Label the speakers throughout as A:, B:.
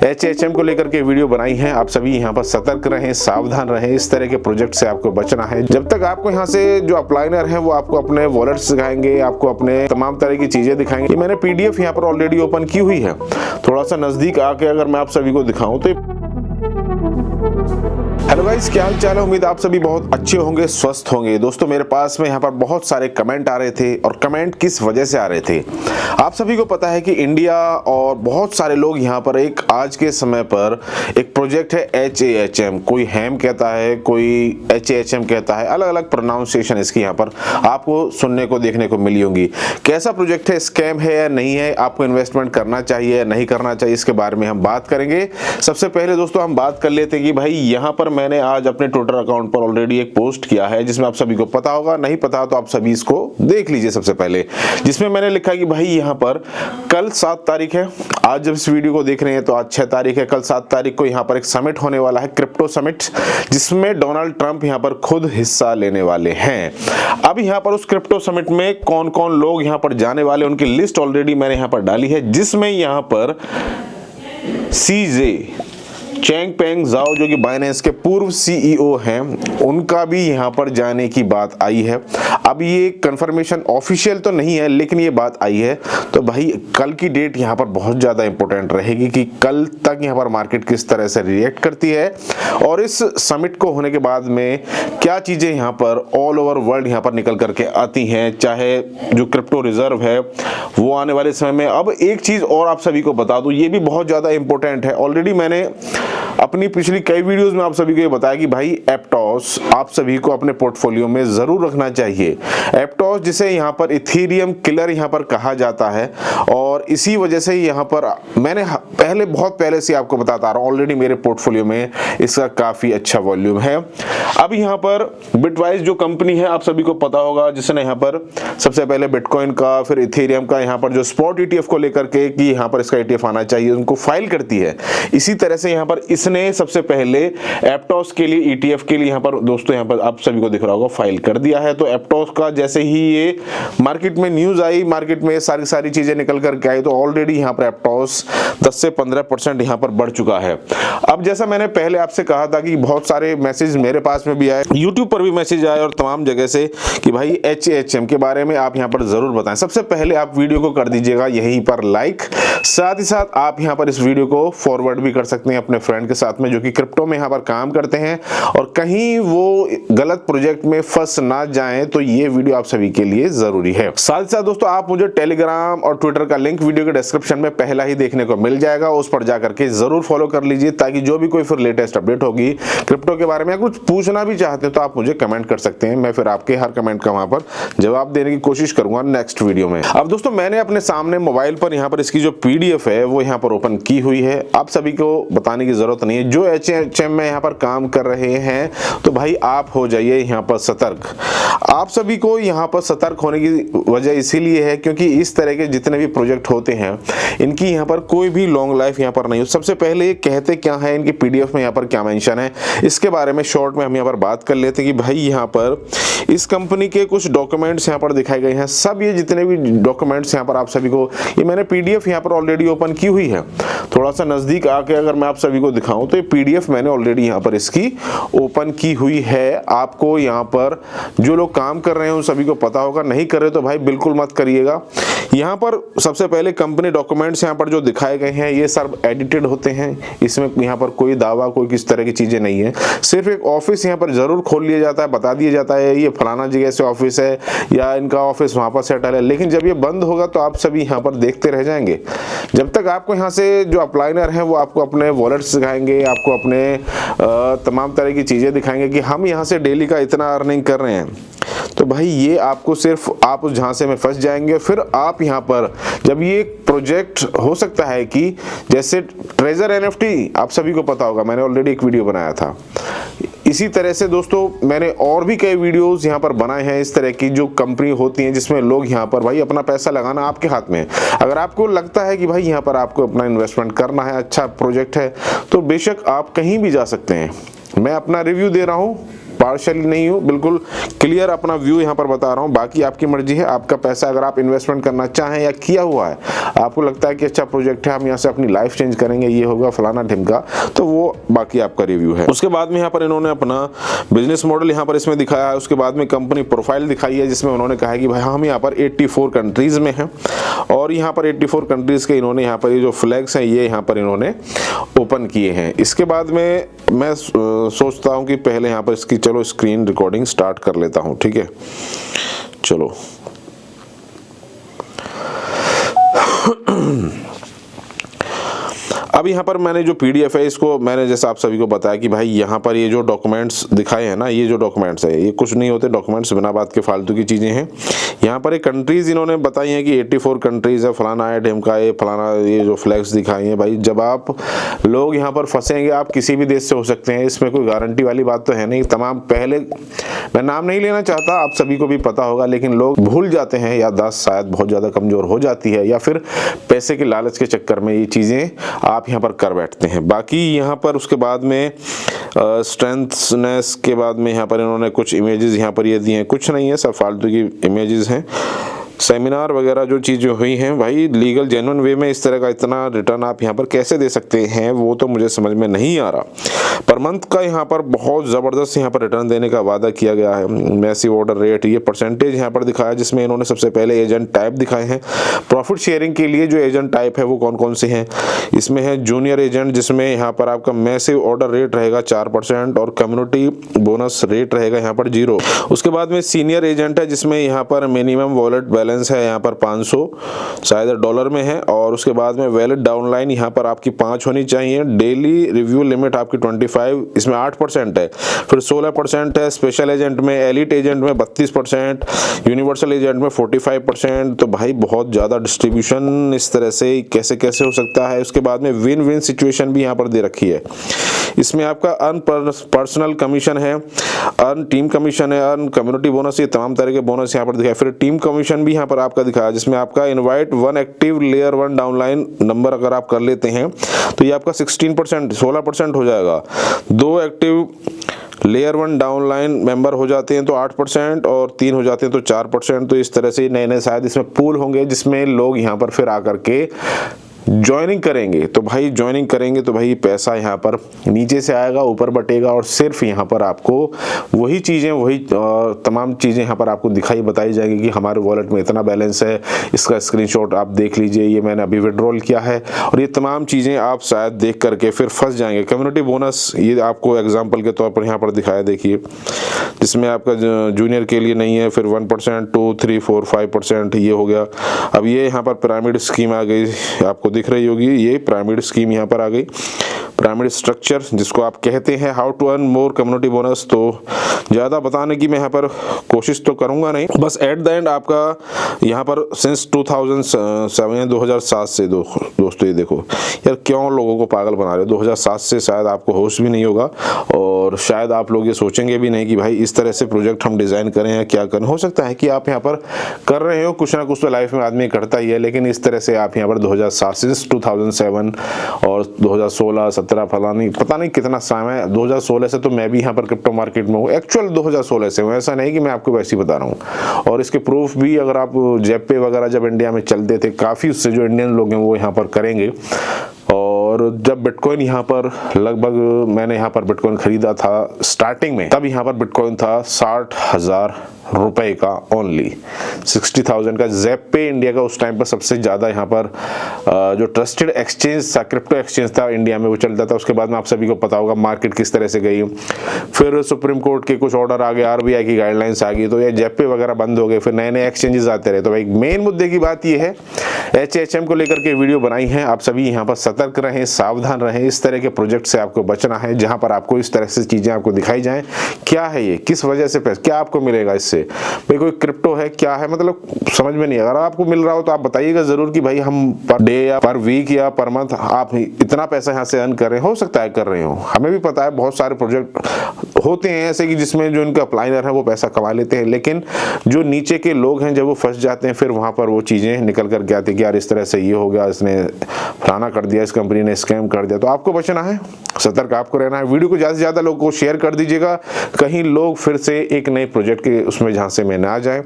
A: HHM को लेकर के वीडियो बनाई है। आप सभी यहाँ पर सतर्क रहें, सावधान रहें। इस तरह के प्रोजेक्ट से आपको बचना है। जब तक आपको यहाँ से जो अप्लाइनर है वो आपको अपने वॉलेट्स दिखाएंगे, आपको अपने तमाम तरह की चीजें दिखाएंगे। मैंने PDF यहाँ पर ऑलरेडी ओपन की हुई है। थोड़ा सा नजदीक आके अगर मैं आप सभी को दिखाऊं तो हेलो गाइस, क्या हाल चाल है। उम्मीद आप सभी बहुत अच्छे होंगे, स्वस्थ होंगे। दोस्तों मेरे पास में यहाँ पर बहुत सारे कमेंट आ रहे थे और कमेंट किस वजह से आ रहे थे आप सभी को पता है कि इंडिया और बहुत सारे लोग यहाँ पर एक आज के समय पर एक प्रोजेक्ट है HAHM, कोई हैम कहता है, कोई HAHM कहता है, अलग अलग प्रोनाउंसिएशन इसकी यहाँ पर आपको सुनने को देखने को मिली होंगी। कैसा प्रोजेक्ट है, स्कैम है या नहीं है, आपको इन्वेस्टमेंट करना चाहिए या नहीं करना चाहिए, इसके बारे में हम बात करेंगे। सबसे पहले दोस्तों हम बात कर लेते हैं कि भाई यहाँ पर मैंने आज अपने ट्विटर अकाउंट पर ऑलरेडी एक पोस्ट किया है जिसमें आप सभी को पता होगा, नहीं पता तो आप सभी इसको देख लीजिए। सबसे पहले जिसमें मैंने लिखा कि भाई यहाँ पर कल 7 तारीख है, आज जब इस वीडियो को देख रहे हैं तो आज 6 तारीख है, कल 7 तारीख को यहाँ पर एक समिट होने वाला है, क्रिप्टो समिट, जिसमें डोनाल्ड ट्रंप यहाँ पर खुद हिस्सा लेने वाले हैं। अब यहाँ पर उस क्रिप्टो समिट में कौन कौन लोग यहाँ पर जाने वाले, उनकी लिस्ट ऑलरेडी मैंने यहाँ पर डाली है, जिसमें यहाँ पर CJ चैंगपेंग ज़ाओ जो कि बाइनेंस के पूर्व CEO हैं, उनका भी यहाँ पर जाने की बात आई है। अब ये कंफर्मेशन ऑफिशियल तो नहीं है लेकिन ये बात आई है। तो भाई कल की डेट यहाँ पर बहुत ज़्यादा इंपॉर्टेंट रहेगी कि कल तक यहाँ पर मार्केट किस तरह से रिएक्ट करती है और इस समिट को होने के बाद में क्या चीज़ें यहाँ पर ऑल ओवर वर्ल्ड यहाँ पर निकल करके आती हैं, चाहे जो क्रिप्टो रिजर्व है वो आने वाले समय में। अब एक चीज़ और आप सभी को बता दूँ, ये भी बहुत ज़्यादा इंपॉर्टेंट है। ऑलरेडी मैंने अपनी पिछली कई वीडियोस में आप सभी को ये बताया कि भाई एप्टोस आप सभी को अपने पोर्टफोलियो में जरूर रखना चाहिए। एप्टोस जिसे यहाँ पर इथेरियम किलर यहाँ पर कहा जाता है और इसी वजह से यहाँ पर मैंने बहुत पहले से आपको बताता आ रहा हूँ, ऑलरेडी मेरे पोर्टफोलियो में इसका काफी अच्छा वॉल्यूम है। अब यहाँ पर बिटवाइज जो कंपनी है आप सभी को पता होगा, जिसने यहाँ पर सबसे पहले बिटकॉइन का फिर इथेरियम का यहाँ पर जो स्पॉट ETF को लेकर के कि यहाँ पर इसका ETF आना चाहिए उनको फाइल करती है। इसी तरह से यहाँ पर इसने सबसे पहले एप्टोस के लिए ETF के लिए यहाँ पर दोस्तों यहाँ पर आप सभी को दिख रहा होगा फाइल कर दिया है। तो एप्टोस का जैसे ही ये मार्केट में न्यूज आई, मार्केट में सारी चीजें निकल करके आई, तो ऑलरेडी यहाँ पर एप्टोस 10 से 15% यहाँ पर बढ़ चुका है। अब जैसा मैंने पहले आपसे कहा था कि बहुत सारे मैसेज मेरे पास में भी आए, यूट्यूब पर भी मैसेज आए और तमाम जगह से कि भाई HHM के बारे में आप यहाँ पर जरूर बताएं। सबसे पहले आप वीडियो को कर दीजिएगा यहीं पर लाइक, साथ ही साथ आप यहाँ पर इस वीडियो को फॉरवर्ड भी कर सकते हैं अपने फ्रेंड के साथ में जो कि क्रिप्टो में यहाँ पर काम करते हैं और कहीं वो गलत प्रोजेक्ट में फंस ना जाएं, तो ये वीडियो आप सभी के लिए जरूरी है। साथ ही साथ दोस्तों आप मुझे टेलीग्राम और ट्विटर का लिंक वीडियो के डिस्क्रिप्शन में पहला ही देखने को मिल जाएगा, उस पर जाकर के जरूर फॉलो कर लीजिए ताकि जो भी कोई फिर लेटेस्ट अपडेट होगी क्रिप्टो के बारे में, कुछ पूछना भी चाहते हैं तो आप मुझे कमेंट कर सकते हैं। मैं फिर आपके हर कमेंट का वहां पर जवाब देने की कोशिश करूंगा नेक्स्ट वीडियो में। अब दोस्तों मैंने अपने सामने मोबाइल पर यहाँ पर इसकी जो PDF है वो यहाँ पर ओपन की हुई है। आप सभी को बताने की जरूरत नहीं है, जो HHM में यहाँ पर काम कर रहे हैं तो भाई आप हो जाइए यहाँ पर सतर्क। आप सभी को यहाँ पर सतर्क होने की वजह इसीलिए है क्योंकि इस तरह के जितने भी प्रोजेक्ट होते हैं इनकी यहाँ पर कोई भी लॉन्ग लाइफ यहाँ पर नहीं हो। सबसे पहले कहते क्या है, इनकी PDF में यहाँ पर क्या मेंशन है इसके बारे में शॉर्ट में हम यहाँ पर बात कर लेते हैं कि भाई यहाँ पर इस कंपनी के कुछ डॉक्यूमेंट्स यहाँ पर दिखाए गए हैं। सब ये जितने भी डॉक्यूमेंट्स यहाँ पर आप सभी को, ये मैंने PDF यहाँ पर ऑलरेडी ओपन की हुई है। थोड़ा सा नजदीक आके अगर मैं आप सभी को दिखाऊं तो ये PDF मैंने ऑलरेडी यहाँ पर इसकी ओपन की हुई है। आपको यहाँ पर जो लोग काम कर रहे हैं उन सभी को पता होगा, नहीं कर रहे तो भाई बिल्कुल मत करिएगा। यहाँ पर सबसे पहले कंपनी डॉक्यूमेंट्स यहाँ पर जो दिखाए गए हैं ये सब एडिटेड होते हैं, इसमें यहाँ पर कोई दावा कोई किस तरह की चीजें नहीं है। सिर्फ एक ऑफिस यहाँ पर जरूर खोल लिया जाता है, बता दिया जाता है ये फलाना जगह से ऑफिस है या इनका ऑफिस वहां पर सेटल है, लेकिन जब ये बंद होगा तो आप सभी यहाँ पर देखते रह जाएंगे। जब तक आपको यहाँ से जो अप्लाइनर है वो आपको अपने वॉलेट्स दिखाएंगे, आपको अपने तमाम तरह की चीजें दिखाएंगे कि हम यहाँ से डेली का इतना अर्निंग कर रहे हैं, तो भाई ये आपको सिर्फ आप उस झांसे में फंस जाएंगे। फिर आप यहाँ पर जब ये प्रोजेक्ट हो सकता है कि जैसे ट्रेजर NFT आप सभी को पता होगा, मैंने ऑलरेडी एक वीडियो बनाया था। इसी तरह से दोस्तों मैंने और भी कई वीडियोस यहाँ पर बनाए हैं इस तरह की जो कंपनी होती हैं जिसमें लोग यहाँ पर भाई अपना पैसा लगाना आपके हाथ में है। अगर आपको लगता है कि भाई यहाँ पर आपको अपना इन्वेस्टमेंट करना है, अच्छा प्रोजेक्ट है, तो बेशक आप कहीं भी जा सकते हैं। मैं अपना रिव्यू दे रहा हूँ, पार्शियली नहीं हूँ, बिल्कुल क्लियर अपना व्यू यहाँ पर बता रहा हूँ। बाकी आपकी मर्जी है, आपका पैसा अगर आप इन्वेस्टमेंट करना चाहें या किया हुआ है, आपको लगता है कि अच्छा प्रोजेक्ट है, हम यहाँ से अपनी लाइफ चेंज करेंगे, ये होगा फलाना ढिमका, तो वो बाकी आपका रिव्यू है। उसके बाद में यहाँ पर इन्होंने अपना बिजनेस मॉडल यहाँ पर इसमें दिखाया है। उसके बाद में कंपनी प्रोफाइल दिखाई है, जिसमें उन्होंने कहा है कि भाई हम यहाँ पर 84 कंट्रीज में हैं, और यहाँ पर 84 कंट्रीज के इन्होंने यहाँ पर ये जो फ्लैग्स हैं ये यहाँ पर इन्होंने ओपन किए हैं। इसके बाद में मैं सोचता हूँ कि पहले यहाँ पर इसकी चलो स्क्रीन रिकॉर्डिंग स्टार्ट कर लेता हूँ, ठीक है। चलो अब यहाँ पर मैंने जो PDF है इसको मैंने जैसा आप सभी को बताया कि भाई यहाँ पर ये जो डॉक्यूमेंट्स दिखाए हैं ना, ये जो डॉक्यूमेंट्स है ये कुछ नहीं होते डॉक्यूमेंट्स, बिना बात के फालतू की चीज़ें हैं। यहाँ पर एक कंट्रीज़ इन्होंने बताई हैं कि 84 कंट्रीज़ है, फलाना है ढिमका है, फलाना ये जो फ्लैग्स दिखाई हैं। भाई जब आप लोग यहाँ पर फंसेंगे, आप किसी भी देश से हो सकते हैं, इसमें कोई गारंटी वाली बात तो है नहीं। तमाम पहले मैं नाम नहीं लेना चाहता, आप सभी को भी पता होगा, लेकिन लोग भूल जाते हैं, याददाश्त शायद बहुत ज़्यादा कमज़ोर हो जाती है, या फिर पैसे के लालच के चक्कर में ये चीज़ें आप यहाँ पर कर बैठते हैं। बाकी यहाँ पर उसके बाद में स्ट्रेंथनेस के बाद में यहाँ पर इन्होंने कुछ इमेजेस यहाँ पर ये दिए हैं, कुछ नहीं है, सब फालतू की इमेजेस हैं। सेमिनार वगैरह जो चीज़ें हुई हैं, भाई लीगल जेन्युइन वे में इस तरह का इतना रिटर्न आप यहाँ पर कैसे दे सकते हैं, वो तो मुझे समझ में नहीं आ रहा। पर मंथ का यहाँ पर बहुत ज़बरदस्त यहाँ पर रिटर्न देने का वादा किया गया है। मैसिव ऑर्डर रेट, ये परसेंटेज यहाँ पर दिखाया, जिसमें इन्होंने सबसे पहले एजेंट टाइप दिखाए हैं। प्रॉफिट शेयरिंग के लिए जो एजेंट टाइप है वो कौन कौन से हैं, इसमें है जूनियर एजेंट, जिसमें यहाँ पर आपका मैसिव ऑर्डर रेट रहेगा 4% और कम्युनिटी बोनस रेट रहेगा यहाँ पर 0। उसके बाद में सीनियर एजेंट है, जिसमें यहाँ पर मिनिमम वॉलेट बैलेंस है यहाँ पर 500 शायद डॉलर में है, और उसके बाद में वैलिड डाउनलाइन यहाँ पर आपकी 5 होनी चाहिए। डेली रिव्यू लिमिट आपकी 25, इसमें 8% है। फिर 16% है स्पेशल एजेंट में, एलिट एजेंट में 32%, यूनिवर्सल एजेंट में 45%। तो भाई बहुत ज़्यादा डिस्ट्रीब्यूशन इस तरह से कैसे कैसे हो सकता है। उसके बाद में विन विन सिचुएशन भी यहाँ पर दे रखी है। इसमें आपका अर्न पर्सनल कमीशन है, अर्न टीम कमीशन है, अर्न कम्युनिटी बोनस, ये तमाम तरह के बोनस यहाँ पर दिखाए। फिर टीम कमीशन भी यहाँ पर आपका दिखाया, जिसमें आपका invite 1 active layer 1 downline number अगर आप कर लेते हैं तो ये आपका 16% हो जाएगा। 2 एक्टिव लेयर 1 डाउनलाइन मेंबर हो जाते हैं तो 8%, और 3 हो जाते हैं तो 4%। तो इस तरह से नए नए शायद इसमें पूल होंगे, जिसमें लोग यहाँ पर फिर आकर के ज्वाइनिंग करेंगे। तो भाई ज्वाइनिंग करेंगे तो भाई पैसा यहाँ पर नीचे से आएगा, ऊपर बटेगा, और सिर्फ यहाँ पर आपको वही चीज़ें, वही तमाम चीज़ें यहाँ पर आपको दिखाई बताई जाएगी कि हमारे वॉलेट में इतना बैलेंस है, इसका स्क्रीनशॉट आप देख लीजिए, ये मैंने अभी विड्रॉल किया है, और ये तमाम चीज़ें आप शायद देख करके फिर फंस जाएंगे। कम्युनिटी बोनस ये आपको एग्जाम्पल के तौर पर यहाँ पर दिखाया, देखिए, जिसमें आपका जूनियर के लिए नहीं है, फिर 1%, 2, 3, 4, 5% ये हो गया। अब ये यहाँ पर पिरामिड स्कीम आ गई, आपको दिख रही होगी, ये पिरामिड स्कीम यहाँ पर आ गई, पिरामिड स्ट्रक्चर जिसको आप कहते हैं। How to earn more community bonus, तो ज़्यादा बताने की मैं यहाँ पर कोशिश तो करूँगा नहीं, बस एट द एंड आपका यहाँ पर सिंस 2007 से दोस्तों ये देखो यार, क्यों लोगों को पागल बना रहे हो। 2007 से शायद आपको होश भी नहीं होगा, और शायद आप लोग ये सोचेंगे भी नहीं कि भाई इस तरह से प्रोजेक्ट हम डिज़ाइन करें या क्या करें। हो सकता है कि आप यहाँ पर कर रहे हो, कुछ ना कुछ तो लाइफ में आदमी करता ही है, लेकिन इस तरह से आप यहाँ पर 2007 से 2007 और 2016, 17 फलानी पता नहीं कितना समय, 2016 से तो मैं भी यहाँ पर क्रिप्टो मार्केट में हूँ, एक्चुअल 2016 से हूँ, ऐसा नहीं कि मैं आपको वैसे ही बता रहा हूँ। और इसके प्रूफ भी अगर आप जेपे वगैरह जब इंडिया में चलते थे, काफ़ी उससे जो इंडियन लोग हैं वो यहाँ पर करेंगे। और जब बिटकॉइन यहाँ पर लगभग मैंने यहाँ पर बिटकॉइन खरीदा था स्टार्टिंग में, तब यहाँ पर बिटकॉइन था 60,000 रुपए का, ओनली 60,000 का। ज़ेपे इंडिया का उस टाइम पर सबसे ज़्यादा यहाँ पर जो ट्रस्टेड एक्सचेंज था, क्रिप्टो एक्सचेंज था इंडिया में, वो चलता था। उसके बाद में आप सभी को पता होगा मार्केट किस तरह से गई, फिर सुप्रीम कोर्ट के कुछ ऑर्डर आ गए, RBI की गाइडलाइंस आ गई, तो ये ज़ेपे वगैरह बंद हो गए, फिर नए नए एक्सचेंजेस आते रहे। तो भाई मेन मुद्दे की बात ये है, HHM को लेकर के वीडियो बनाई है, आप सभी यहाँ पर सतर्क रहें, सावधान रहें। इस तरह के प्रोजेक्ट से आपको बचना है, जहाँ पर आपको इस तरह से चीज़ें आपको दिखाई जाएं, क्या है ये, किस वजह से पैसा, क्या आपको मिलेगा इससे, भाई कोई क्रिप्टो है क्या है, मतलब समझ में नहीं। अगर आपको मिल रहा हो तो आप बताइएगा जरूर कि भाई हम पर डे या पर वीक या पर मंथ आप इतना पैसा यहाँ से अर्न कर रहे हो सकता है कर रहे हो। हमें भी पता है बहुत सारे प्रोजेक्ट होते हैं ऐसे कि जिसमें जो इनका अप्लाइनर है वो पैसा कमा लेते हैं, लेकिन जो नीचे के लोग हैं जब वो फंस जाते हैं, फिर वहां पर वो चीजें निकल कर के आती है कि यार इस तरह से ये हो गया, इसने फलाना कर दिया, इस कंपनी ने स्कैम कर दिया। तो आपको बचना है, सतर्क आपको रहना है। वीडियो को ज़्यादा से ज़्यादा लोगों को शेयर कर दीजिएगा, कहीं लोग फिर से एक नए प्रोजेक्ट के उसमें झांसे में ना आ जाए।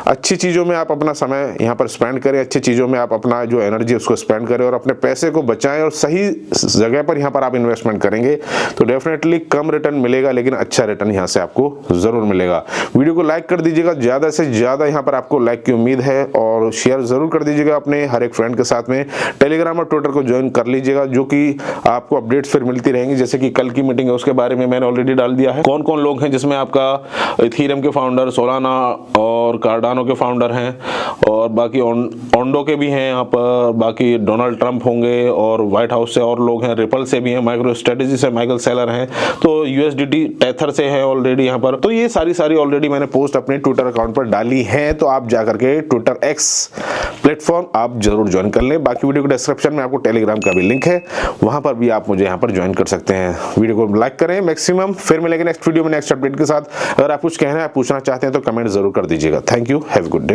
A: अच्छी चीज़ों में आप अपना समय यहाँ पर स्पेंड करें, अच्छी चीज़ों में आप अपना जो एनर्जी उसको स्पेंड करें और अपने पैसे को बचाएं और सही जगह पर यहाँ पर आप इन्वेस्टमेंट करेंगे तो डेफिनेटली कम रिटर्न मिलेगा, लेकिन अच्छा रिटर्न यहाँ से आपको ज़रूर मिलेगा। वीडियो को लाइक कर दीजिएगा, ज़्यादा से ज़्यादा यहाँ पर आपको लाइक की उम्मीद है, और शेयर ज़रूर कर दीजिएगा अपने हर एक फ्रेंड के साथ में। टेलीग्राम और ट्विटर को ज्वाइन कर लीजिएगा, जो कि आपको अपडेट्स फिर मिलती रहेंगी। जैसे कि कल की मीटिंग है उसके बारे में मैंने ऑलरेडी डाल दिया है, कौन कौन लोग हैं जिसमें आपका इथीरियम के फाउंडर, सोलाना और कार्डानो के फाउंडर हैं, और बाकी ओंडो के भी हैं यहाँ पर, बाकी डोनाल्ड ट्रंप होंगे, और व्हाइट हाउस से और लोग हैं, रिपल से भी हैं, माइक्रो स्ट्रेटेजी से माइकल सेलर हैं, तो यूएसडीटी टेथर से है ऑलरेडी यहाँ पर। तो ये सारी ऑलरेडी मैंने पोस्ट अपने ट्विटर अकाउंट पर डाली है, तो आप जाकर के ट्विटर एक्स प्लेटफॉर्म आप जरूर ज्वाइन कर लें। बाकी वीडियो के डिस्क्रिप्शन में आपको टेलीग्राम का भी लिंक है, वहां पर भी आप मुझे यहाँ पर ज्वाइन कर सकते हैं। वीडियो को लाइक करें मैक्सिमम, फिर मिलेंगे नेक्स्ट वीडियो में नेक्स्ट अपडेट के साथ। अगर आप कुछ कहना है, पूछना चाहते हैं तो कमेंट जरूर कर दीजिएगा। Thank you, have a good day.